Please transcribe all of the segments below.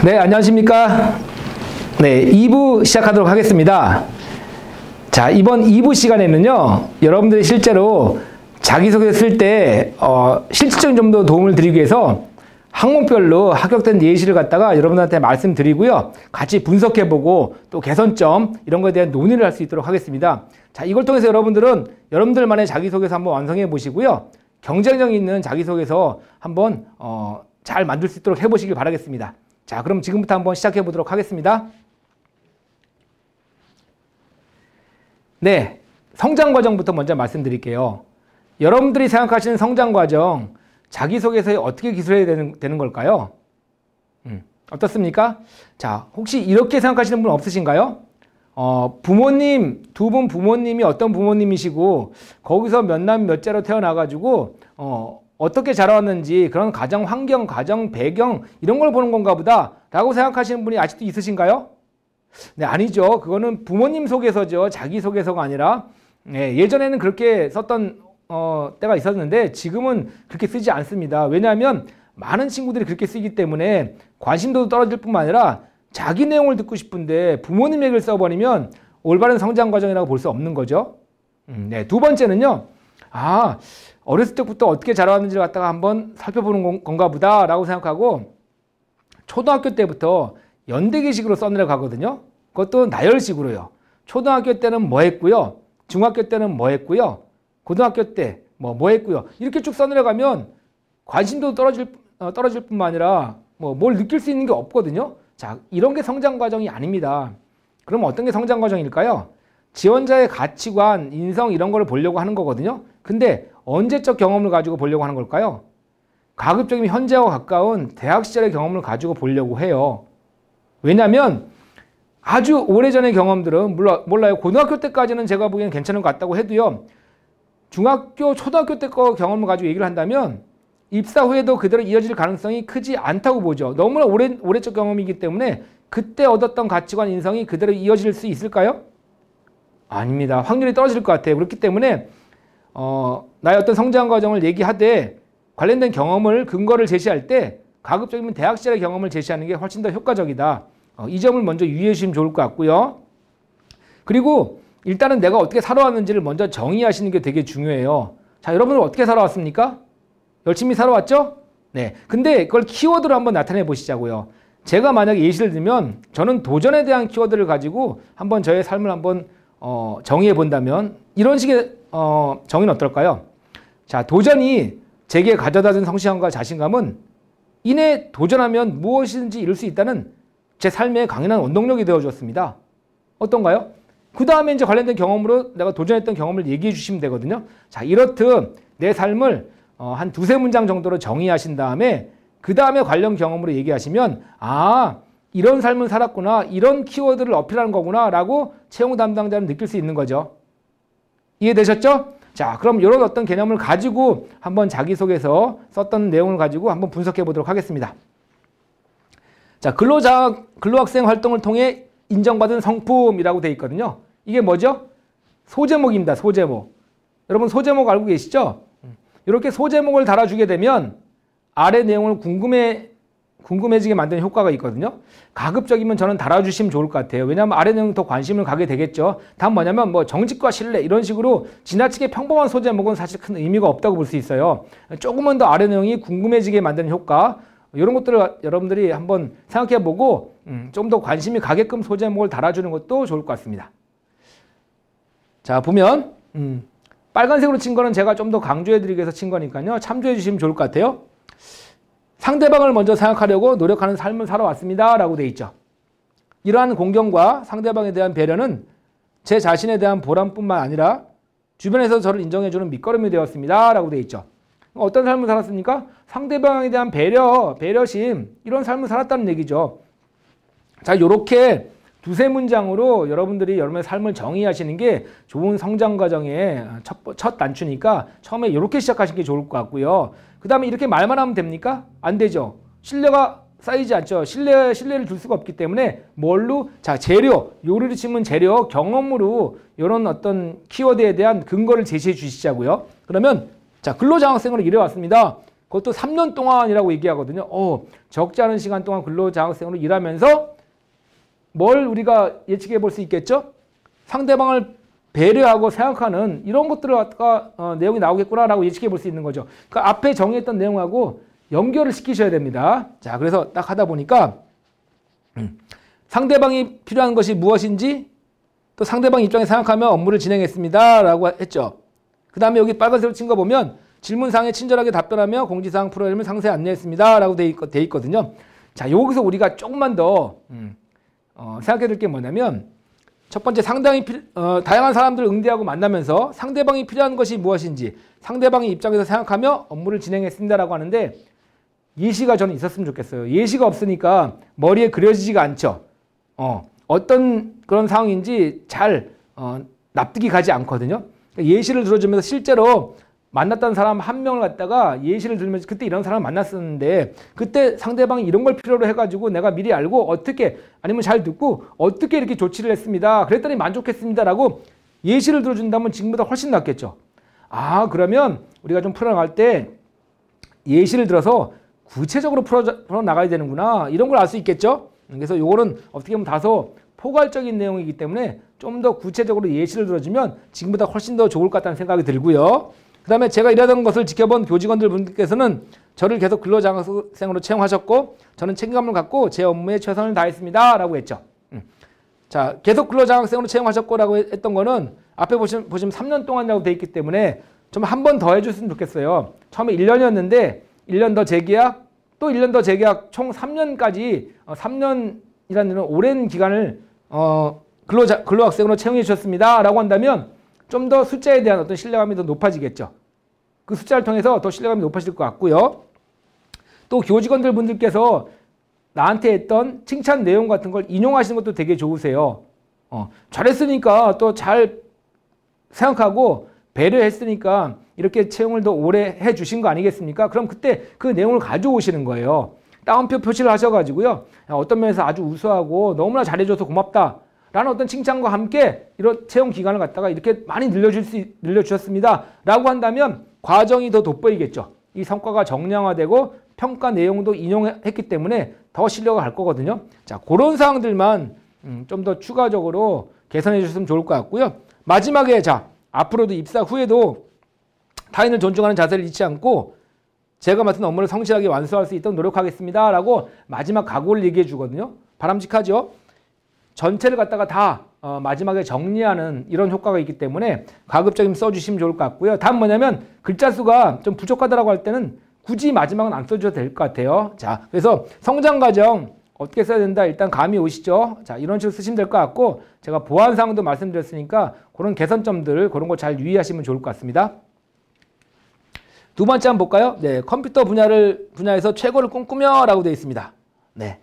네, 안녕하십니까. 네, 2부 시작하도록 하겠습니다. 자, 이번 2부 시간에는요, 여러분들이 실제로 자기소개 쓸 때, 실질적인 좀 더 도움을 드리기 위해서 항목별로 합격된 예시를 갖다가 여러분들한테 말씀드리고요. 같이 분석해보고 또 개선점, 이런 거에 대한 논의를 할 수 있도록 하겠습니다. 자, 이걸 통해서 여러분들은 여러분들만의 자기소개서 한번 완성해 보시고요. 경쟁력 있는 자기소개서 한번, 잘 만들 수 있도록 해보시길 바라겠습니다. 자, 그럼 지금부터 한번 시작해 보도록 하겠습니다. 네, 성장 과정부터 먼저 말씀드릴게요. 여러분들이 생각하시는 성장 과정, 자기소개서에 어떻게 기술해야 되는 걸까요? 어떻습니까? 자, 혹시 이렇게 생각하시는 분 없으신가요? 부모님, 두 분 부모님이 어떤 부모님이시고 거기서 몇 남 몇자로 태어나가지고 어떻게 자라왔는지 그런 가정 환경, 가정 배경 이런 걸 보는 건가 보다 라고 생각하시는 분이 아직도 있으신가요? 네, 아니죠. 그거는 부모님 소개서죠. 자기소개서가 아니라. 네, 예전에는 그렇게 썼던 때가 있었는데 지금은 그렇게 쓰지 않습니다. 왜냐하면 많은 친구들이 그렇게 쓰기 때문에 관심도도 떨어질 뿐만 아니라 자기 내용을 듣고 싶은데 부모님 얘기를 써버리면 올바른 성장 과정이라고 볼 수 없는 거죠. 네, 두 번째는요. 어렸을 때부터 어떻게 자라왔는지를 갖다가 한번 살펴보는 건가 보다 라고 생각하고 초등학교 때부터 연대기식으로 써내려가거든요. 그것도 나열식으로요. 초등학교 때는 뭐 했고요. 중학교 때는 뭐 했고요. 고등학교 때 뭐 했고요. 이렇게 쭉 써내려가면 관심도 떨어질 뿐만 아니라 뭘 느낄 수 있는 게 없거든요. 자, 이런 게 성장 과정이 아닙니다. 그럼 어떤 게 성장 과정일까요? 지원자의 가치관, 인성 이런 거를 보려고 하는 거거든요. 근데 언제적 경험을 가지고 보려고 하는 걸까요? 가급적이면 현재와 가까운 대학 시절의 경험을 가지고 보려고 해요. 왜냐하면 아주 오래전의 경험들은 몰라요. 고등학교 때까지는 제가 보기에는 괜찮은 것 같다고 해도요. 중학교, 초등학교 때 거 경험을 가지고 얘기를 한다면 입사 후에도 그대로 이어질 가능성이 크지 않다고 보죠. 너무나 오래적 경험이기 때문에 그때 얻었던 가치관, 인성이 그대로 이어질 수 있을까요? 아닙니다. 확률이 떨어질 것 같아요. 그렇기 때문에 나의 어떤 성장 과정을 얘기하되 관련된 경험을, 근거를 제시할 때 가급적이면 대학 시절의 경험을 제시하는 게 훨씬 더 효과적이다. 이 점을 먼저 유의해 주시면 좋을 것 같고요. 그리고 일단은 내가 어떻게 살아왔는지를 먼저 정의하시는 게 되게 중요해요. 자, 여러분들 어떻게 살아왔습니까? 열심히 살아왔죠? 네. 근데 그걸 키워드로 한번 나타내 보시자고요. 제가 만약에 예시를 들면 저는 도전에 대한 키워드를 가지고 한번 저의 삶을 한번 정의해 본다면 이런 식의 정의는 어떨까요? 자, 도전이 제게 가져다 준 성취감과 자신감은 이내 도전하면 무엇이든지 이룰 수 있다는 제 삶의 강인한 원동력이 되어주었습니다. 어떤가요? 그 다음에 이제 관련된 경험으로 내가 도전했던 경험을 얘기해 주시면 되거든요. 자, 이렇듯 내 삶을 한 두세 문장 정도로 정의하신 다음에 그 다음에 관련 경험으로 얘기하시면 이런 삶을 살았구나, 이런 키워드를 어필하는 거구나 라고 채용 담당자는 느낄 수 있는 거죠. 이해되셨죠? 자, 그럼 이런 어떤 개념을 가지고 한번 자기소개서 썼던 내용을 가지고 한번 분석해 보도록 하겠습니다. 자, 근로학생 활동을 통해 인정받은 성품이라고 되어 있거든요. 이게 뭐죠? 소제목입니다. 소제목. 여러분 소제목 알고 계시죠? 이렇게 소제목을 달아주게 되면 아래 내용을 궁금해지게 만드는 효과가 있거든요. 가급적이면 저는 달아주시면 좋을 것 같아요. 왜냐하면 아래 내용 더 관심을 가게 되겠죠. 다음 뭐냐면 정직과 신뢰 이런 식으로 지나치게 평범한 소제목은 사실 큰 의미가 없다고 볼 수 있어요. 조금만 더 아래 내용이 궁금해지게 만드는 효과 이런 것들을 여러분들이 한번 생각해보고 좀 더 관심이 가게끔 소제목을 달아주는 것도 좋을 것 같습니다. 자, 보면 빨간색으로 친 거는 제가 좀 더 강조해드리기 위해서 친 거니까요. 참조해 주시면 좋을 것 같아요. 상대방을 먼저 생각하려고 노력하는 삶을 살아왔습니다. 라고 돼 있죠. 이러한 공경과 상대방에 대한 배려는 제 자신에 대한 보람뿐만 아니라 주변에서 저를 인정해주는 밑거름이 되었습니다. 라고 돼 있죠. 어떤 삶을 살았습니까? 상대방에 대한 배려심 이런 삶을 살았다는 얘기죠. 자, 요렇게 두세 문장으로 여러분들이 여러분의 삶을 정의하시는 게 좋은 성장 과정의 첫 단추니까 처음에 이렇게 시작하시는 게 좋을 것 같고요. 그 다음에 이렇게 말만 하면 됩니까? 안 되죠. 신뢰가 쌓이지 않죠. 신뢰를 줄 수가 없기 때문에 뭘로? 자, 재료, 요리를 치면 재료, 경험으로 이런 어떤 키워드에 대한 근거를 제시해 주시자고요. 그러면 자, 근로장학생으로 일해왔습니다. 그것도 3년 동안이라고 얘기하거든요. 적지 않은 시간 동안 근로장학생으로 일하면서 뭘 우리가 예측해 볼 수 있겠죠? 상대방을 배려하고 생각하는 이런 것들을 갖다가 내용이 나오겠구나라고 예측해 볼 수 있는 거죠. 그 앞에 정의했던 내용하고 연결을 시키셔야 됩니다. 자, 그래서 딱 하다 보니까 상대방이 필요한 것이 무엇인지 또 상대방 입장에 생각하며 업무를 진행했습니다. 라고 했죠. 그 다음에 여기 빨간색으로 친 거 보면 질문사항에 친절하게 답변하며 공지사항 프로그램을 상세히 안내했습니다. 라고 돼 있거든요. 자, 여기서 우리가 조금만 더 생각해 둘 게 뭐냐면 첫 번째 다양한 사람들을 응대하고 만나면서 상대방이 필요한 것이 무엇인지 상대방의 입장에서 생각하며 업무를 진행했습니다라고 하는데 예시가 저는 있었으면 좋겠어요. 예시가 없으니까 머리에 그려지지가 않죠. 어떤 그런 상황인지 잘 납득이 가지 않거든요. 예시를 들어주면서 실제로 만났던 사람 한 명을 갖다가 예시를 들으면서 그때 이런 사람을 만났었는데 그때 상대방이 이런 걸 필요로 해가지고 내가 미리 알고 어떻게 아니면 잘 듣고 어떻게 이렇게 조치를 했습니다. 그랬더니 만족했습니다라고 예시를 들어준다면 지금보다 훨씬 낫겠죠. 그러면 우리가 좀 풀어나갈 때 예시를 들어서 구체적으로 풀어나가야 되는구나 이런 걸 알 수 있겠죠. 그래서 요거는 어떻게 보면 다소 포괄적인 내용이기 때문에 좀 더 구체적으로 예시를 들어주면 지금보다 훨씬 더 좋을 것 같다는 생각이 들고요. 그 다음에 제가 일하던 것을 지켜본 교직원들 분들께서는 저를 계속 근로장학생으로 채용하셨고 저는 책임감을 갖고 제 업무에 최선을 다했습니다. 라고 했죠. 자, 계속 근로장학생으로 채용하셨고 라고 했던 거는 앞에 보시면 3년 동안이라고 돼 있기 때문에 좀 한 번 더 해줬으면 좋겠어요. 처음에 1년이었는데 1년 더 재계약 또 1년 더 재계약 총 3년까지 3년이라는 오랜 기간을 근로학생으로 채용해 주셨습니다. 라고 한다면 좀 더 숫자에 대한 어떤 신뢰감이 더 높아지겠죠. 그 숫자를 통해서 더 신뢰감이 높아질 것 같고요. 또 교직원들 분들께서 나한테 했던 칭찬 내용 같은 걸 인용하시는 것도 되게 좋으세요. 잘했으니까 또 잘 생각하고 배려했으니까 이렇게 채용을 더 오래 해 주신 거 아니겠습니까? 그럼 그때 그 내용을 가져오시는 거예요. 따옴표 표시를 하셔가지고요. 어떤 면에서 아주 우수하고 너무나 잘해줘서 고맙다. 라는 어떤 칭찬과 함께 이런 채용 기간을 갖다가 이렇게 많이 늘려주셨습니다. 라고 한다면 과정이 더 돋보이겠죠. 이 성과가 정량화되고 평가 내용도 인용했기 때문에 더 신뢰가 갈 거거든요. 자, 그런 사항들만 좀 더 추가적으로 개선해 주셨으면 좋을 것 같고요. 마지막에 앞으로도 입사 후에도 타인을 존중하는 자세를 잃지 않고 제가 맡은 업무를 성실하게 완수할 수 있도록 노력하겠습니다. 라고 마지막 각오를 얘기해 주거든요. 바람직하죠? 전체를 갖다가 다 마지막에 정리하는 이런 효과가 있기 때문에 가급적이면 써주시면 좋을 것 같고요. 다음 뭐냐면 글자 수가 좀 부족하다라고 할 때는 굳이 마지막은 안 써주셔도 될 것 같아요. 자, 그래서 성장 과정 어떻게 써야 된다 일단 감이 오시죠. 자, 이런 식으로 쓰시면 될 것 같고 제가 보완 사항도 말씀드렸으니까 그런 개선점들 그런 거 잘 유의하시면 좋을 것 같습니다. 두 번째 한번 볼까요? 네, 컴퓨터 분야에서 최고를 꿈꾸며라고 되어 있습니다. 네.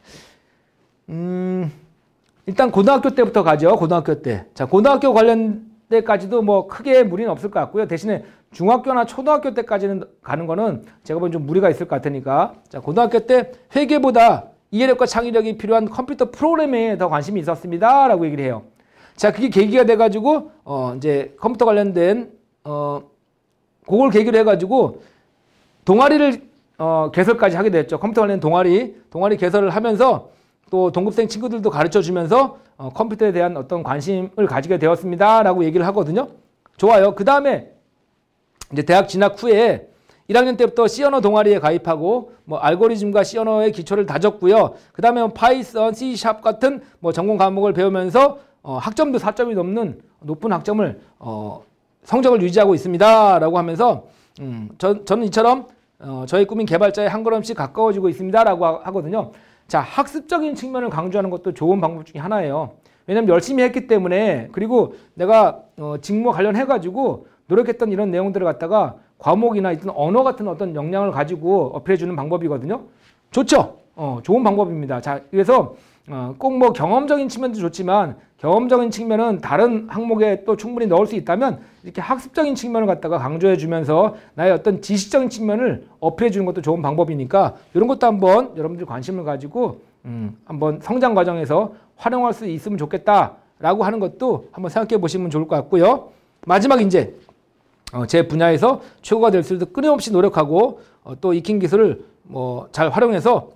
일단 고등학교 때부터 가죠. 고등학교 때. 자, 고등학교 관련 때까지도 뭐 크게 무리는 없을 것 같고요. 대신에 중학교나 초등학교 때까지는 가는 거는 제가 보기엔 좀 무리가 있을 것 같으니까. 자, 고등학교 때 회계보다 이해력과 창의력이 필요한 컴퓨터 프로그램에 더 관심이 있었습니다. 라고 얘기를 해요. 자, 그게 계기가 돼가지고, 이제 컴퓨터 관련된, 그걸 계기로 해가지고 동아리를, 개설까지 하게 됐죠. 컴퓨터 관련 동아리 개설을 하면서 또 동급생 친구들도 가르쳐 주면서 컴퓨터에 대한 어떤 관심을 가지게 되었습니다. 라고 얘기를 하거든요. 좋아요. 그 다음에 이제 대학 진학 후에 1학년 때부터 C 언어 동아리에 가입하고 뭐 알고리즘과 C 언어의 기초를 다졌고요. 그 다음에 파이썬, C# 같은 뭐 전공 과목을 배우면서 학점도 4점이 넘는 높은 학점을 성적을 유지하고 있습니다. 라고 하면서 저는 이처럼 저의 꿈인 개발자에 한 걸음씩 가까워지고 있습니다. 라고 하거든요. 자, 학습적인 측면을 강조하는 것도 좋은 방법 중에 하나예요. 왜냐면 열심히 했기 때문에 그리고 내가 직무 관련해가지고 노력했던 이런 내용들을 갖다가 과목이나 어떤 언어 같은 어떤 역량을 가지고 어필해주는 방법이거든요. 좋죠? 좋은 방법입니다. 자, 그래서 꼭 뭐 경험적인 측면도 좋지만 경험적인 측면은 다른 항목에 또 충분히 넣을 수 있다면 이렇게 학습적인 측면을 갖다가 강조해 주면서 나의 어떤 지식적인 측면을 어필해 주는 것도 좋은 방법이니까 이런 것도 한번 여러분들 관심을 가지고 한번 성장 과정에서 활용할 수 있으면 좋겠다라고 하는 것도 한번 생각해 보시면 좋을 것 같고요. 마지막 이제 제 분야에서 최고가 될 수 있도록 끊임없이 노력하고 또 익힌 기술을 잘 활용해서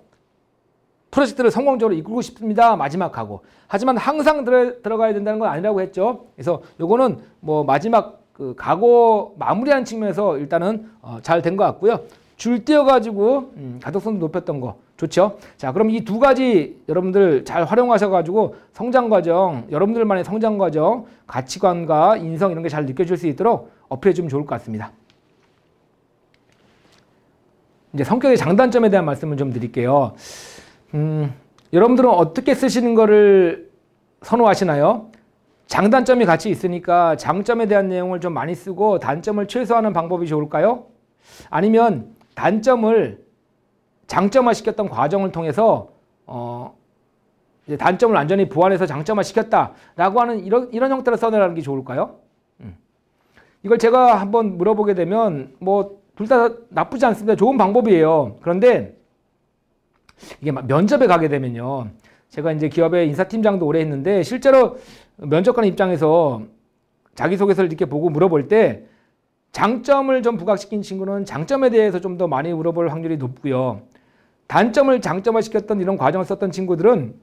프로젝트를 성공적으로 이끌고 싶습니다. 마지막하고. 하지만 항상 들어가야 된다는 건 아니라고 했죠. 그래서 요거는 마지막 그 각오 마무리하는 측면에서 일단은 잘 된 것 같고요. 줄 띄어가지고 가독성도 높였던 거 좋죠. 자, 그럼 이 두 가지 여러분들 잘 활용하셔가지고 성장 과정, 여러분들만의 성장 과정, 가치관과 인성 이런 게 잘 느껴질 수 있도록 어필해주면 좋을 것 같습니다. 이제 성격의 장단점에 대한 말씀을 좀 드릴게요. 여러분들은 어떻게 쓰시는 거를 선호하시나요? 장단점이 같이 있으니까 장점에 대한 내용을 좀 많이 쓰고 단점을 최소화하는 방법이 좋을까요? 아니면 단점을 장점화 시켰던 과정을 통해서 이제 단점을 완전히 보완해서 장점화 시켰다라고 하는 이런 형태로 써내라는 게 좋을까요? 이걸 제가 한번 물어보게 되면 둘 다 나쁘지 않습니다. 좋은 방법이에요. 그런데 이게 면접에 가게 되면요. 제가 이제 기업의 인사팀장도 오래 했는데 실제로 면접관 입장에서 자기소개서를 이렇게 보고 물어볼 때 장점을 좀 부각시킨 친구는 장점에 대해서 좀 더 많이 물어볼 확률이 높고요. 단점을 장점화시켰던 이런 과정을 썼던 친구들은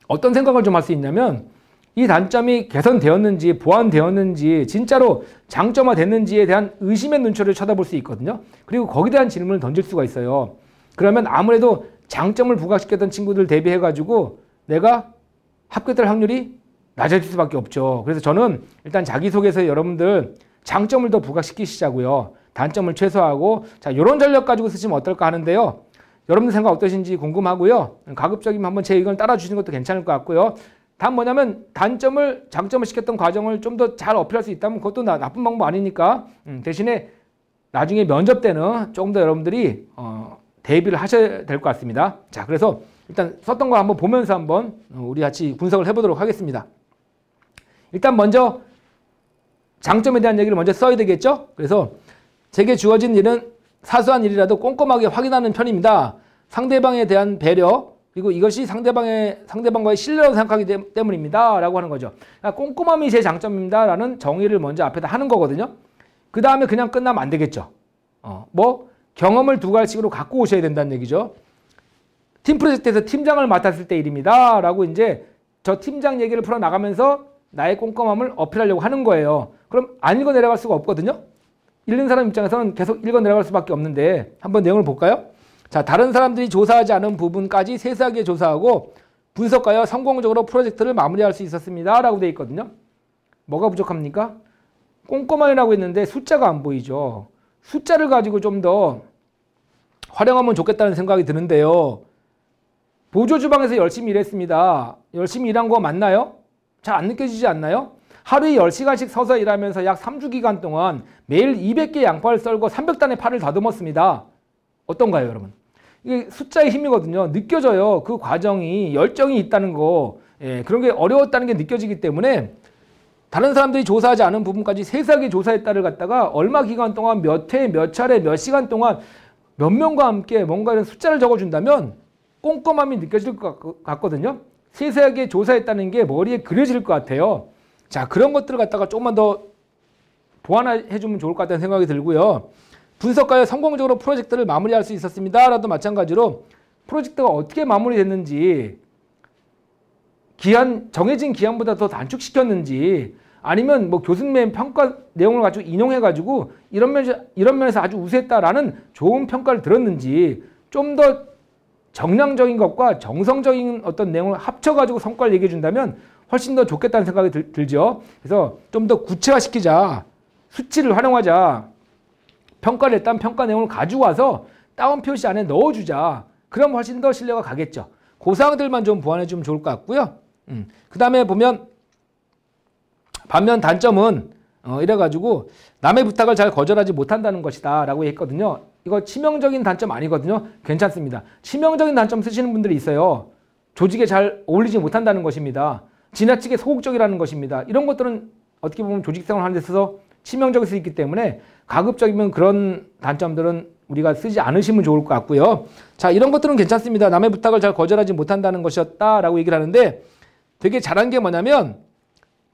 어떤 생각을 좀 할 수 있냐면 이 단점이 개선되었는지 보완되었는지 진짜로 장점화됐는지에 대한 의심의 눈초리를 쳐다볼 수 있거든요. 그리고 거기에 대한 질문을 던질 수가 있어요. 그러면 아무래도 장점을 부각시켰던 친구들 대비해가지고 내가 합격될 확률이 낮아질 수밖에 없죠. 그래서 저는 일단 자기소개서에 여러분들 장점을 더 부각시키시자고요. 단점을 최소화하고 자 이런 전략 가지고 쓰시면 어떨까 하는데요. 여러분들 생각 어떠신지 궁금하고요. 가급적이면 한번 제 의견을 따라주시는 것도 괜찮을 것 같고요. 단 뭐냐면 단점을 장점을 시켰던 과정을 좀 더 잘 어필할 수 있다면 그것도 나쁜 방법 아니니까 대신에 나중에 면접 때는 조금 더 여러분들이 대비를 하셔야 될 것 같습니다. 자, 그래서 일단 썼던 거 한번 보면서 한번 우리 같이 분석을 해보도록 하겠습니다. 일단 먼저 장점에 대한 얘기를 먼저 써야 되겠죠? 그래서 제게 주어진 일은 사소한 일이라도 꼼꼼하게 확인하는 편입니다. 상대방에 대한 배려, 그리고 이것이 상대방과의 신뢰라고 생각하기 때문입니다. 라고 하는 거죠. 그러니까 꼼꼼함이 제 장점입니다. 라는 정의를 먼저 앞에다 하는 거거든요. 그 다음에 그냥 끝나면 안 되겠죠. 경험을 두 갈씩으로 갖고 오셔야 된다는 얘기죠. 팀 프로젝트에서 팀장을 맡았을 때 일입니다. 라고 이제 저 팀장 얘기를 풀어나가면서 나의 꼼꼼함을 어필하려고 하는 거예요. 그럼 안 읽어 내려갈 수가 없거든요. 읽는 사람 입장에서는 계속 읽어 내려갈 수밖에 없는데 한번 내용을 볼까요? 자, 다른 사람들이 조사하지 않은 부분까지 세세하게 조사하고 분석하여 성공적으로 프로젝트를 마무리할 수 있었습니다. 라고 되어 있거든요. 뭐가 부족합니까? 꼼꼼하게라고 했는데 숫자가 안 보이죠. 숫자를 가지고 좀 더 활용하면 좋겠다는 생각이 드는데요. 보조주방에서 열심히 일했습니다. 열심히 일한 거 맞나요? 잘 안 느껴지지 않나요? 하루에 10시간씩 서서 일하면서 약 3주 기간 동안 매일 200개 양파를 썰고 300단의 파를 다듬었습니다. 어떤가요, 여러분? 이게 숫자의 힘이거든요. 느껴져요. 그 과정이 열정이 있다는 거, 그런 게 어려웠다는 게 느껴지기 때문에 다른 사람들이 조사하지 않은 부분까지 세세하게 조사했다를 갖다가 얼마 기간 동안 몇 회, 몇 차례, 몇 시간 동안 몇 명과 함께 뭔가 이런 숫자를 적어준다면 꼼꼼함이 느껴질 것 같거든요. 세세하게 조사했다는 게 머리에 그려질 것 같아요. 자, 그런 것들을 갖다가 조금만 더 보완해주면 좋을 것 같다는 생각이 들고요. 분석하여 성공적으로 프로젝트를 마무리할 수 있었습니다. 라도 마찬가지로 프로젝트가 어떻게 마무리됐는지 정해진 기한보다 더 단축시켰는지 아니면 교수님의 평가 내용을 가지고 인용해가지고 이런 면에서 아주 우수했다라는 좋은 평가를 들었는지 좀 더 정량적인 것과 정성적인 어떤 내용을 합쳐가지고 성과를 얘기해 준다면 훨씬 더 좋겠다는 생각이 들죠. 그래서 좀 더 구체화시키자. 수치를 활용하자. 평가를 했다면 평가 내용을 가지고 와서 다운 표시 안에 넣어주자. 그럼 훨씬 더 신뢰가 가겠죠. 그 사항들만 좀 보완해 주면 좋을 것 같고요. 그 다음에 보면 반면 단점은 이래가지고 남의 부탁을 잘 거절하지 못한다는 것이다 라고 했거든요. 이거 치명적인 단점 아니거든요. 괜찮습니다. 치명적인 단점 쓰시는 분들이 있어요. 조직에 잘 어울리지 못한다는 것입니다. 지나치게 소극적이라는 것입니다. 이런 것들은 어떻게 보면 조직 생활하는 데 있어서 치명적일 수 있기 때문에 가급적이면 그런 단점들은 우리가 쓰지 않으시면 좋을 것 같고요. 자, 이런 것들은 괜찮습니다. 남의 부탁을 잘 거절하지 못한다는 것이었다라고 얘기를 하는데 되게 잘한 게 뭐냐면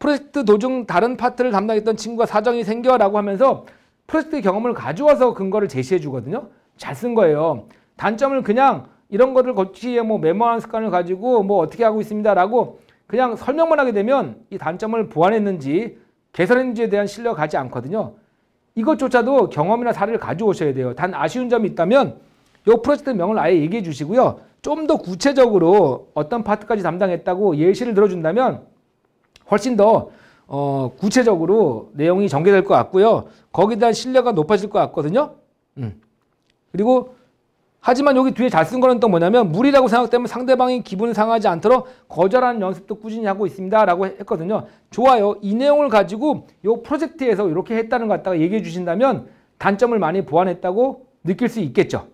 프로젝트 도중 다른 파트를 담당했던 친구가 사정이 생겨라고 하면서 프로젝트 경험을 가져와서 근거를 제시해 주거든요. 잘 쓴 거예요. 단점을 그냥 이런 것들 거치에 뭐 메모하는 습관을 가지고 뭐 어떻게 하고 있습니다라고 그냥 설명만 하게 되면 이 단점을 보완했는지 개선했는지에 대한 신뢰가 가지 않거든요. 이것조차도 경험이나 사례를 가져오셔야 돼요. 단 아쉬운 점이 있다면 이 프로젝트 명을 아예 얘기해 주시고요. 좀 더 구체적으로 어떤 파트까지 담당했다고 예시를 들어준다면 훨씬 더 구체적으로 내용이 전개될 것 같고요. 거기에 대한 신뢰가 높아질 것 같거든요. 그리고 하지만 여기 뒤에 잘 쓴 거는 또 뭐냐면 무리라고 생각되면 상대방이 기분 상하지 않도록 거절하는 연습도 꾸준히 하고 있습니다 라고 했거든요. 좋아요. 이 내용을 가지고 이 프로젝트에서 이렇게 했다는 것 갖다가 얘기해 주신다면 단점을 많이 보완했다고 느낄 수 있겠죠.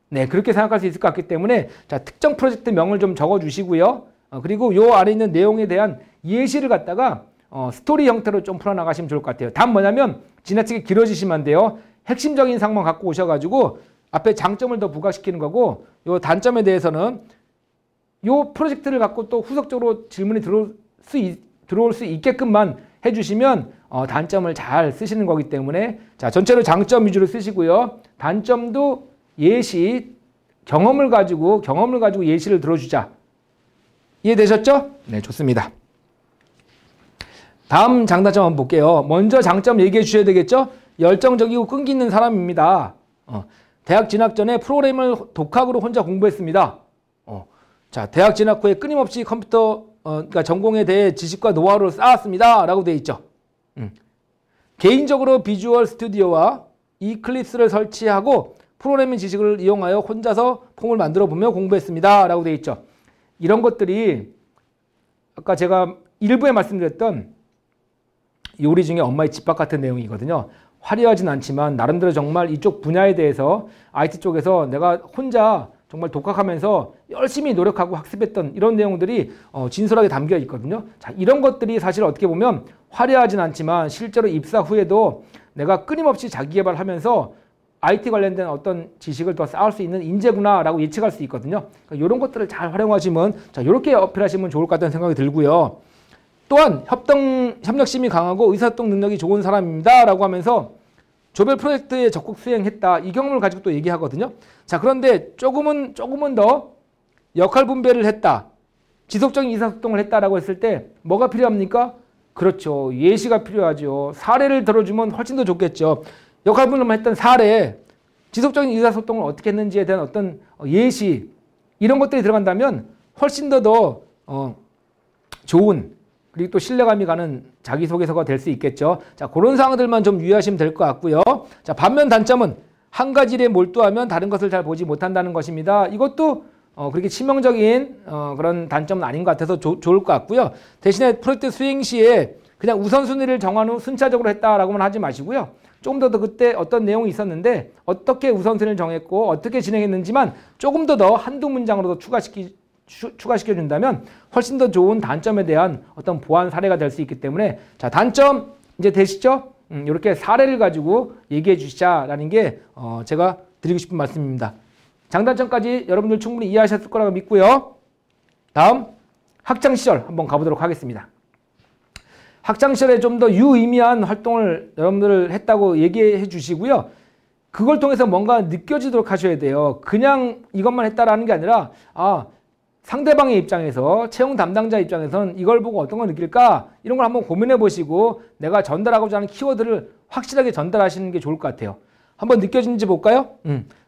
네, 그렇게 생각할 수 있을 것 같기 때문에 자, 특정 프로젝트 명을 좀 적어 주시고요. 그리고 요 아래 있는 내용에 대한 예시를 갖다가 스토리 형태로 좀 풀어나가시면 좋을 것 같아요. 다음 뭐냐면 지나치게 길어지시면 안 돼요. 핵심적인 상황 갖고 오셔가지고 앞에 장점을 더 부각시키는 거고 요 단점에 대해서는 요 프로젝트를 갖고 또 후속적으로 질문이 들어올 수 있게끔만 해주시면 단점을 잘 쓰시는 거기 때문에 자, 전체로 장점 위주로 쓰시고요. 단점도 예시, 경험을 가지고 예시를 들어주자. 이해되셨죠? 네, 좋습니다. 다음 장단점 한번 볼게요. 먼저 장점 얘기해 주셔야 되겠죠? 열정적이고 끈기 있는 사람입니다. 대학 진학 전에 프로그램을 독학으로 혼자 공부했습니다. 자, 대학 진학 후에 끊임없이 컴퓨터 그러니까 전공에 대해 지식과 노하우를 쌓았습니다. 라고 되어 있죠. 개인적으로 비주얼 스튜디오와 이클립스를 설치하고 프로그래밍 지식을 이용하여 혼자서 폼을 만들어 보며 공부했습니다. 라고 되어 있죠. 이런 것들이 아까 제가 일부에 말씀드렸던 요리 중에 엄마의 집밥 같은 내용이거든요. 화려하진 않지만 나름대로 정말 이쪽 분야에 대해서 IT 쪽에서 내가 혼자 정말 독학하면서 열심히 노력하고 학습했던 이런 내용들이 진솔하게 담겨 있거든요. 자, 이런 것들이 사실 어떻게 보면 화려하진 않지만 실제로 입사 후에도 내가 끊임없이 자기 개발하면서 IT 관련된 어떤 지식을 더 쌓을 수 있는 인재구나라고 예측할 수 있거든요. 그러니까 이런 것들을 잘 활용하시면 자, 이렇게 어필하시면 좋을 것 같다는 생각이 들고요. 또한 협력심이 강하고 의사소통 능력이 좋은 사람입니다. 라고 하면서 조별 프로젝트에 적극 수행했다. 이 경험을 가지고 또 얘기하거든요. 자, 그런데 조금은 더 역할 분배를 했다. 지속적인 의사소통을 했다라고 했을 때 뭐가 필요합니까? 그렇죠. 예시가 필요하죠. 사례를 들어주면 훨씬 더 좋겠죠. 역할 분배만 했던 사례, 지속적인 의사소통을 어떻게 했는지에 대한 어떤 예시 이런 것들이 들어간다면 훨씬 더 좋은 그리고 또 신뢰감이 가는 자기소개서가 될 수 있겠죠. 자, 그런 상황들만 좀 유의하시면 될 것 같고요. 자, 반면 단점은 한 가지 일에 몰두하면 다른 것을 잘 보지 못한다는 것입니다. 이것도 그렇게 치명적인 그런 단점은 아닌 것 같아서 좋을 것 같고요. 대신에 프로젝트 수행 시에 그냥 우선순위를 정한 후 순차적으로 했다라고만 하지 마시고요. 조금 더 그때 어떤 내용이 있었는데 어떻게 우선순위를 정했고 어떻게 진행했는지만 조금 더 한두 문장으로 더 추가시켜준다면 훨씬 더 좋은 단점에 대한 어떤 보완 사례가 될 수 있기 때문에 자, 단점 이제 되시죠? 이렇게 사례를 가지고 얘기해 주시자라는 게 제가 드리고 싶은 말씀입니다. 장단점까지 여러분들 충분히 이해하셨을 거라고 믿고요. 다음 학창시절 한번 가보도록 하겠습니다. 학창시절에 좀 더 유의미한 활동을 여러분들 했다고 얘기해 주시고요. 그걸 통해서 뭔가 느껴지도록 하셔야 돼요. 그냥 이것만 했다라는 게 아니라 상대방의 입장에서 채용 담당자 입장에서는 이걸 보고 어떤 걸 느낄까 이런 걸 한번 고민해 보시고 내가 전달하고자 하는 키워드를 확실하게 전달하시는 게 좋을 것 같아요. 한번 느껴지는지 볼까요?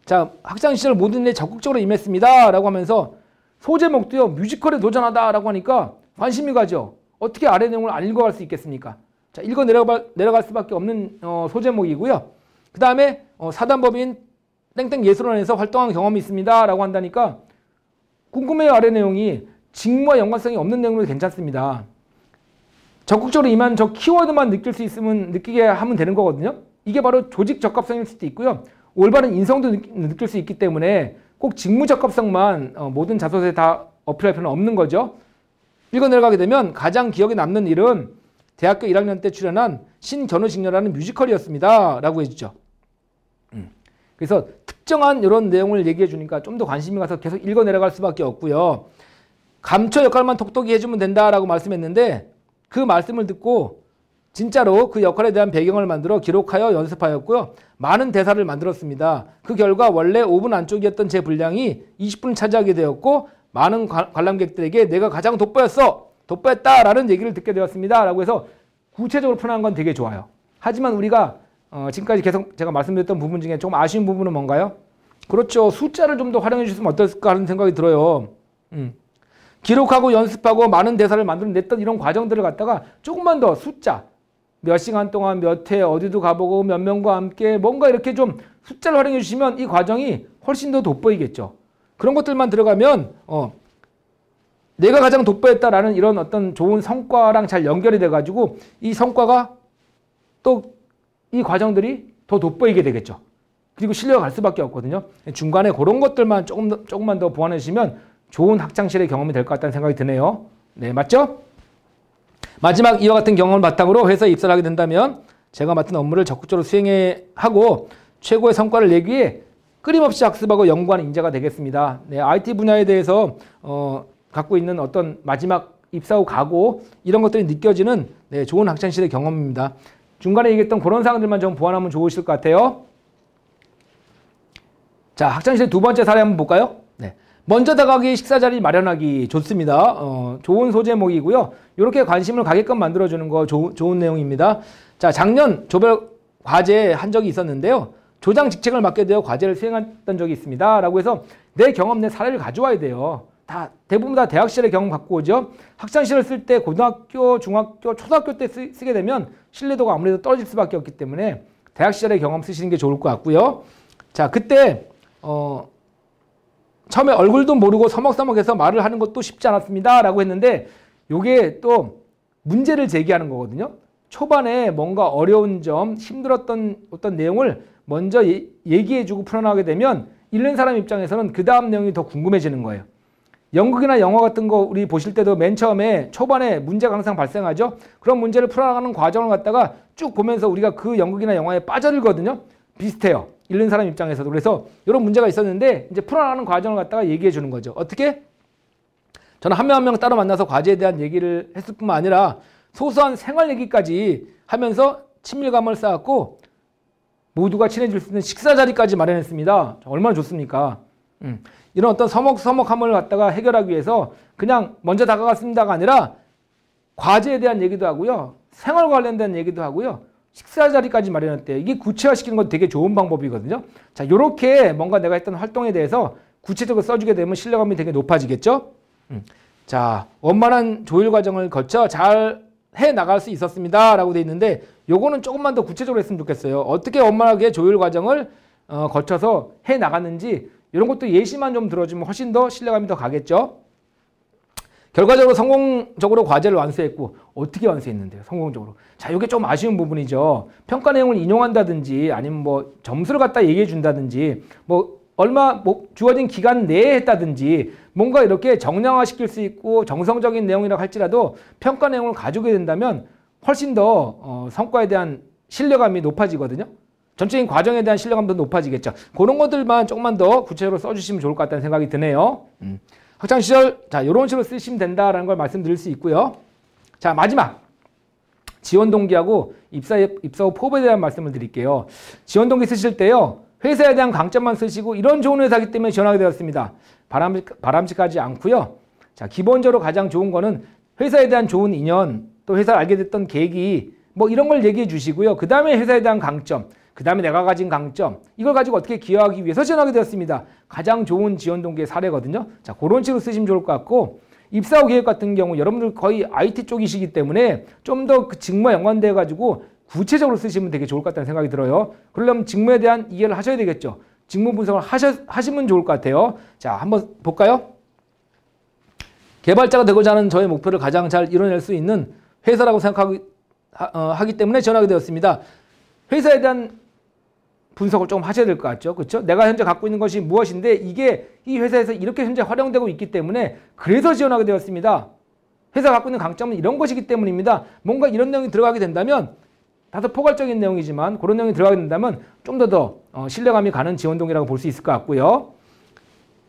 자, 학창시절 모든 일에 적극적으로 임했습니다 라고 하면서 소제목도요 뮤지컬에 도전하다 라고 하니까 관심이 가죠. 어떻게 아래 내용을 안 읽어갈 수 있겠습니까? 자, 읽어 내려갈 수밖에 없는 소제목이고요. 그 다음에 사단법인 땡땡 예술원에서 활동한 경험이 있습니다 라고 한다니까 궁금해요. 아래 내용이 직무와 연관성이 없는 내용도 괜찮습니다. 적극적으로 임한 저 키워드만 느낄 수 있으면 느끼게 하면 되는 거거든요. 이게 바로 조직 적합성일 수도 있고요. 올바른 인성도 느낄 수 있기 때문에 꼭 직무 적합성만 모든 자소서에 다 어필할 필요는 없는 거죠. 읽어 내려가게 되면 가장 기억에 남는 일은 대학교 1학년 때 출연한 신견우직녀라는 뮤지컬이었습니다. 라고 해주죠. 그래서 특정한 이런 내용을 얘기해 주니까 좀 더 관심이 가서 계속 읽어 내려갈 수밖에 없고요. 감초 역할만 톡톡히 해주면 된다라고 말씀했는데 그 말씀을 듣고 진짜로 그 역할에 대한 배경을 만들어 기록하여 연습하였고요. 많은 대사를 만들었습니다. 그 결과 원래 5분 안쪽이었던 제 분량이 20분을 차지하게 되었고 많은 관람객들에게 내가 가장 돋보였어! 돋보였다라는 얘기를 듣게 되었습니다. 라고 해서 구체적으로 표현한 건 되게 좋아요. 하지만 우리가 지금까지 계속 제가 말씀드렸던 부분 중에 조금 아쉬운 부분은 뭔가요? 그렇죠. 숫자를 좀 더 활용해 주셨으면 어떨까 하는 생각이 들어요. 기록하고 연습하고 많은 대사를 만들어냈던 이런 과정들을 갖다가 조금만 더 숫자, 몇 시간 동안 몇 회 어디도 가보고 몇 명과 함께 뭔가 이렇게 좀 숫자를 활용해 주시면 이 과정이 훨씬 더 돋보이겠죠. 그런 것들만 들어가면 내가 가장 돋보였다라는 이런 어떤 좋은 성과랑 잘 연결이 돼가지고 이 성과가 또 이 과정들이 더 돋보이게 되겠죠. 그리고 실력이 갈 수밖에 없거든요. 중간에 그런 것들만 조금만 더 보완해 주시면 좋은 학창시절의 경험이 될 것 같다는 생각이 드네요. 네, 맞죠? 마지막 이와 같은 경험을 바탕으로 회사에 입사를 하게 된다면 제가 맡은 업무를 적극적으로 수행하고 최고의 성과를 내기 위해 끊임없이 학습하고 연구하는 인재가 되겠습니다. 네, IT 분야에 대해서 갖고 있는 어떤 마지막 입사 후 각오 이런 것들이 느껴지는 네, 좋은 학창시절의 경험입니다. 중간에 얘기했던 그런 사항들만 좀 보완하면 좋으실 것 같아요. 자, 학창시절 두 번째 사례 한번 볼까요? 네. 먼저 다가가기 식사 자리 마련하기 좋습니다. 좋은 소제목이고요. 이렇게 관심을 가게끔 만들어주는 거 좋은 내용입니다. 자, 작년 조별 과제 한 적이 있었는데요. 조장 직책을 맡게 되어 과제를 수행했던 적이 있습니다. 라고 해서 내 경험, 내 사례를 가져와야 돼요. 대부분 다 대학 시절의 경험 갖고 오죠. 학창시절을 쓸 때 고등학교, 중학교, 초등학교 때 쓰게 되면 신뢰도가 아무래도 떨어질 수밖에 없기 때문에 대학 시절의 경험 쓰시는 게 좋을 것 같고요. 자, 그때 처음에 얼굴도 모르고 서먹서먹해서 말을 하는 것도 쉽지 않았습니다. 라고 했는데 이게 또 문제를 제기하는 거거든요. 초반에 뭔가 어려운 점, 힘들었던 어떤 내용을 먼저 얘기해주고 풀어나가게 되면 읽는 사람 입장에서는 그 다음 내용이 더 궁금해지는 거예요. 연극이나 영화 같은 거 우리 보실 때도 맨 처음에 초반에 문제가 항상 발생하죠. 그런 문제를 풀어나가는 과정을 갖다가 쭉 보면서 우리가 그 연극이나 영화에 빠져들거든요. 비슷해요. 읽는 사람 입장에서도. 그래서 이런 문제가 있었는데 이제 풀어나가는 과정을 갖다가 얘기해 주는 거죠. 어떻게? 저는 한 명 한 명 따로 만나서 과제에 대한 얘기를 했을 뿐만 아니라 소소한 생활 얘기까지 하면서 친밀감을 쌓았고 모두가 친해질 수 있는 식사 자리까지 마련했습니다. 얼마나 좋습니까? 이런 어떤 서먹서먹함을 갖다가 해결하기 위해서 그냥 먼저 다가갔습니다가 아니라 과제에 대한 얘기도 하고요. 생활 관련된 얘기도 하고요. 식사 자리까지 마련했대요. 이게 구체화시키는 건 되게 좋은 방법이거든요. 자, 요렇게 뭔가 내가 했던 활동에 대해서 구체적으로 써주게 되면 신뢰감이 되게 높아지겠죠. 자, 원만한 조율 과정을 거쳐 잘 해나갈 수 있었습니다. 라고 돼 있는데 요거는 조금만 더 구체적으로 했으면 좋겠어요. 어떻게 원만하게 조율 과정을 거쳐서 해나갔는지 이런 것도 예시만 좀 들어주면 훨씬 더 신뢰감이 더 가겠죠. 결과적으로 성공적으로 과제를 완수했고 어떻게 완수했는데요? 성공적으로. 자, 이게 좀 아쉬운 부분이죠. 평가 내용을 인용한다든지 아니면 뭐 점수를 갖다 얘기해 준다든지 뭐 주어진 기간 내에 했다든지 뭔가 이렇게 정량화시킬 수 있고 정성적인 내용이라고 할지라도 평가 내용을 가지게 된다면 훨씬 더 성과에 대한 신뢰감이 높아지거든요. 전체적인 과정에 대한 신뢰감도 높아지겠죠. 그런 것들만 조금만 더 구체적으로 써주시면 좋을 것 같다는 생각이 드네요. 학창시절, 자, 이런 식으로 쓰시면 된다라는 걸 말씀드릴 수 있고요. 자, 마지막. 지원 동기하고 입사 후 포부에 대한 말씀을 드릴게요. 지원 동기 쓰실 때요. 회사에 대한 강점만 쓰시고 이런 좋은 회사이기 때문에 지원하게 되었습니다. 바람직하지 않고요. 자, 기본적으로 가장 좋은 거는 회사에 대한 좋은 인연, 또 회사를 알게 됐던 계기, 뭐 이런 걸 얘기해 주시고요. 그 다음에 회사에 대한 강점, 그 다음에 내가 가진 강점, 이걸 가지고 어떻게 기여하기 위해서 지원하게 되었습니다. 가장 좋은 지원 동기의 사례거든요. 자, 그런 식으로 쓰시면 좋을 것 같고, 입사 후 계획 같은 경우 여러분들 거의 IT 쪽이시기 때문에 좀 더 그 직무와 연관돼 가지고 구체적으로 쓰시면 되게 좋을 것 같다는 생각이 들어요. 그러려면 직무에 대한 이해를 하셔야 되겠죠. 직무 분석을 하시면 좋을 것 같아요. 자, 한번 볼까요? 개발자가 되고자 하는 저의 목표를 가장 잘 이뤄낼 수 있는 회사라고 생각하기 때문에 지원하게 되었습니다. 회사에 대한 분석을 좀 하셔야 될 것 같죠. 그렇죠? 내가 현재 갖고 있는 것이 무엇인데 이게 이 회사에서 이렇게 현재 활용되고 있기 때문에 그래서 지원하게 되었습니다. 회사가 갖고 있는 강점은 이런 것이기 때문입니다. 뭔가 이런 내용이 들어가게 된다면 다소 포괄적인 내용이지만 그런 내용이 들어가게 된다면 좀 더 신뢰감이 가는 지원 동기라고 볼 수 있을 것 같고요.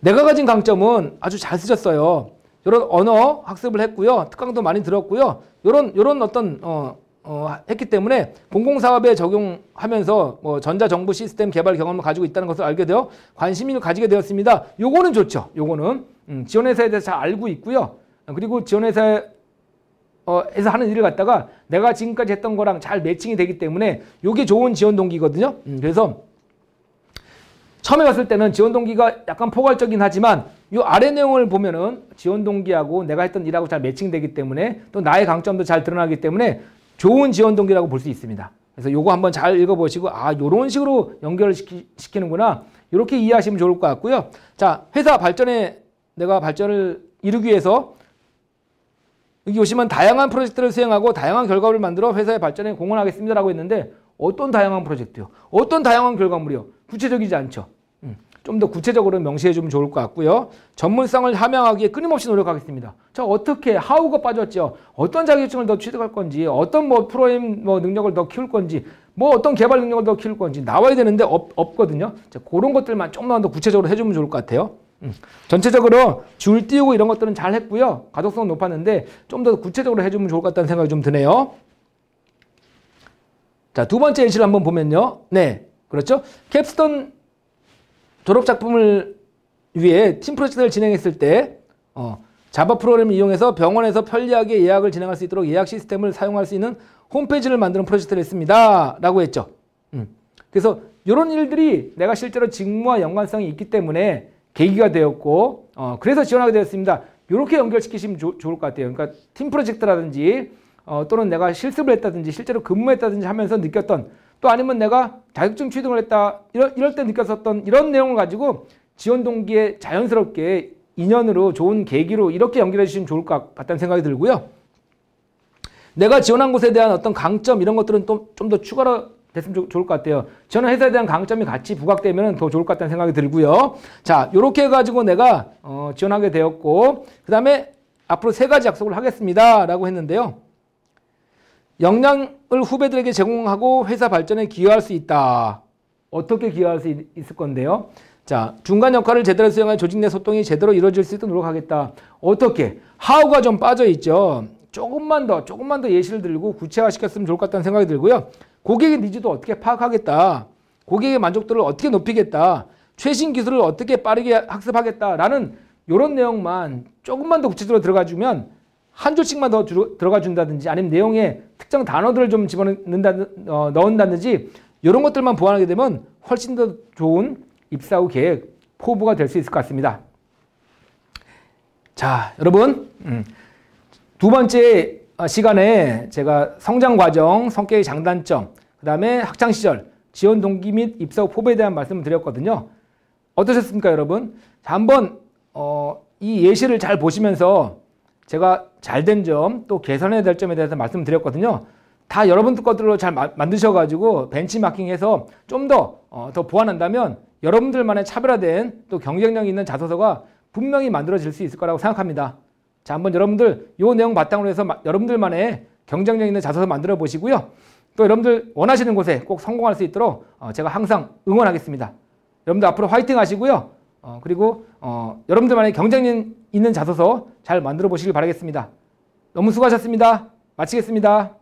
내가 가진 강점은 아주 잘 쓰셨어요. 이런 언어 학습을 했고요. 특강도 많이 들었고요. 이런 어떤 했기 때문에 공공사업에 적용하면서 뭐 전자정부 시스템 개발 경험을 가지고 있다는 것을 알게 되어 관심을 가지게 되었습니다. 요거는 좋죠. 요거는 지원회사에 대해서 잘 알고 있고요. 그리고 지원회사에서 하는 일을 갖다가 내가 지금까지 했던 거랑 잘 매칭이 되기 때문에 요게 좋은 지원 동기거든요. 그래서 처음에 갔을 때는 지원 동기가 약간 포괄적이긴 하지만 이 아래 내용을 보면은 지원 동기하고 내가 했던 일하고 잘 매칭되기 때문에 또 나의 강점도 잘 드러나기 때문에 좋은 지원 동기라고 볼 수 있습니다. 그래서 요거 한번 잘 읽어보시고 요런 식으로 연결을 시키는구나. 이렇게 이해하시면 좋을 것 같고요. 자, 회사 발전에 내가 발전을 이루기 위해서 여기 보시면 다양한 프로젝트를 수행하고 다양한 결과물을 만들어 회사의 발전에 공헌하겠습니다라고 했는데 어떤 다양한 프로젝트요? 어떤 다양한 결과물이요? 구체적이지 않죠. 좀 더 구체적으로 명시해 주면 좋을 것 같고요. 전문성을 함양하기에 끊임없이 노력하겠습니다. 자, 어떻게 하우가 빠졌죠. 어떤 자격증을 더 취득할 건지, 어떤 프로그램 능력을 더 키울 건지, 어떤 개발 능력을 더 키울 건지 나와야 되는데 없거든요. 자, 그런 것들만 좀만 더 구체적으로 해주면 좋을 것 같아요. 전체적으로 줄 띄우고 이런 것들은 잘 했고요. 가독성은 높았는데 좀 더 구체적으로 해주면 좋을 것 같다는 생각이 좀 드네요. 자, 두 번째 예시를 한번 보면요. 네, 그렇죠. 캡스톤 졸업작품을 위해 팀 프로젝트를 진행했을 때 자바 프로그램을 이용해서 병원에서 편리하게 예약을 진행할 수 있도록 예약 시스템을 사용할 수 있는 홈페이지를 만드는 프로젝트를 했습니다. 라고 했죠. 그래서 이런 일들이 내가 실제로 직무와 연관성이 있기 때문에 계기가 되었고 그래서 지원하게 되었습니다. 이렇게 연결시키시면 좋을 것 같아요. 그러니까 팀 프로젝트라든지 또는 내가 실습을 했다든지 실제로 근무했다든지 하면서 느꼈던 또 아니면 내가 자격증 취득을 했다 이럴 때 느꼈었던 이런 내용을 가지고 지원 동기에 자연스럽게 인연으로 좋은 계기로 이렇게 연결해 주시면 좋을 것 같다는 생각이 들고요. 내가 지원한 곳에 대한 어떤 강점 이런 것들은 또 좀 더 추가로 됐으면 좋을 것 같아요. 지원한 회사에 대한 강점이 같이 부각되면 더 좋을 것 같다는 생각이 들고요. 자, 이렇게 해가지고 내가 지원하게 되었고 그 다음에 앞으로 3가지 약속을 하겠습니다 라고 했는데요. 역량을 후배들에게 제공하고 회사 발전에 기여할 수 있다. 어떻게 기여할 수 있을 건데요. 자, 중간 역할을 제대로 수행할 조직 내 소통이 제대로 이루어질 수 있도록 노력하겠다. 어떻게? 하우가 좀 빠져 있죠. 조금만 더 예시를 들고 구체화시켰으면 좋을 것 같다는 생각이 들고요. 고객의 니즈도 어떻게 파악하겠다. 고객의 만족도를 어떻게 높이겠다. 최신 기술을 어떻게 빠르게 학습하겠다라는 이런 내용만 조금만 더 구체적으로 들어가주면 한 줄씩만 더 들어가 준다든지 아니면 내용에 특정 단어들을 좀 넣은다든지 이런 것들만 보완하게 되면 훨씬 더 좋은 입사 후 계획 포부가 될 수 있을 것 같습니다. 자, 여러분 두 번째 시간에 제가 성장 과정, 성격의 장단점, 그 다음에 학창시절, 지원 동기 및 입사 후 포부에 대한 말씀을 드렸거든요. 어떠셨습니까, 여러분? 자, 한번 이 예시를 잘 보시면서 제가 잘된 점, 또 개선해야 될 점에 대해서 말씀드렸거든요. 다 여러분들 것들로 잘 만드셔가지고 벤치마킹해서 좀 더 보완한다면 여러분들만의 차별화된 또 경쟁력 있는 자소서가 분명히 만들어질 수 있을 거라고 생각합니다. 자, 한번 여러분들 이 내용 바탕으로 해서 여러분들만의 경쟁력 있는 자소서 만들어 보시고요. 또 여러분들 원하시는 곳에 꼭 성공할 수 있도록 제가 항상 응원하겠습니다. 여러분들 앞으로 화이팅 하시고요. 그리고 여러분들만의 경쟁력 있는 자소서 잘 만들어 보시길 바라겠습니다. 너무 수고하셨습니다. 마치겠습니다.